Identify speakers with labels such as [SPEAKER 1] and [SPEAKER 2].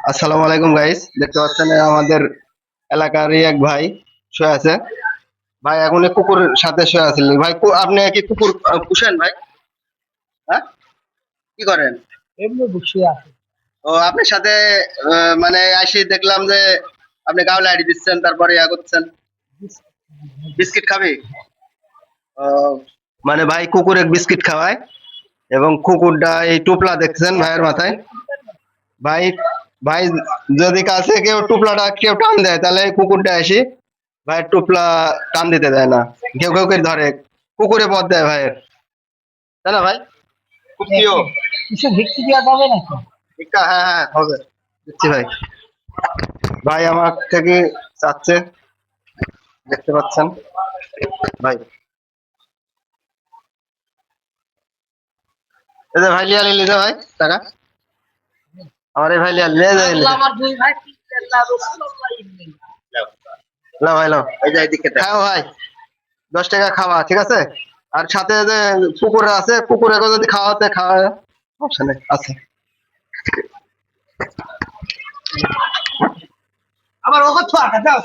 [SPEAKER 1] আসসালামু আলাইকুম গাইস, দেখতে পাচ্ছেন আমাদের এলাকারই এক ভাই শুয়ে আছে। ভাই এখন এই কুকুরের সাথে শুয়ে আছেন ভাই। আপনি কি কুকুর পুষেন ভাই? হ্যাঁ, কি করেন?
[SPEAKER 2] এমনি বসে আছে।
[SPEAKER 1] ও আপনার সাথে মানে আসি দেখলাম যে আপনি গাওলা আইডি দিচ্ছেন, তারপরে ইয়া করছেন। বিস্কিট খাবি? ও, মানে ভাই কুকুরে বিস্কিট খাওয়ায় এবং কুকুরটা এই টুপলা দেখছেন ভাইয়ের মাথায়। ভাই ভাই যদি কাছে কেউ টুপলাটা কেউ টান দেয় তাহলে এই কুকুরটা আসি ভাইয়ের টুপলা টান দিতে দেয় না, কেউ কেউ করে ধরে, কুকুরে পথ দেয় ভাইয়ের, তাই না ভাই? খুব প্রিয়।
[SPEAKER 2] কিছু ভিক্ষি দেওয়া যাবে নাকি?
[SPEAKER 1] ভিক্ষা? হ্যাঁ হ্যাঁ হবে, দিচ্ছি ভাই। ভাই আমার থেকে চাচ্ছে, দেখতে পাচ্ছেন ভাই। এই যে ভাই লিয়া নিলি যে ভাই টাকা, আমার এই ভাই লিয়া লিয়ে যায়।
[SPEAKER 2] আল্লাহ আমার দুই ভাই আল্লাহ রাসূলুল্লাহ ইবনে
[SPEAKER 1] লাও ভাই লাও, এই যে এদিকে খাও ভাই, 10 টাকা খাওয়া, ঠিক আছে? আর সাথে যে কুকুরে আছে, কুকুরে যদি খাওয়াতে খাওয়া, সমস্যা নেই, আছে।
[SPEAKER 2] আমার ওকে তো আটা দাও।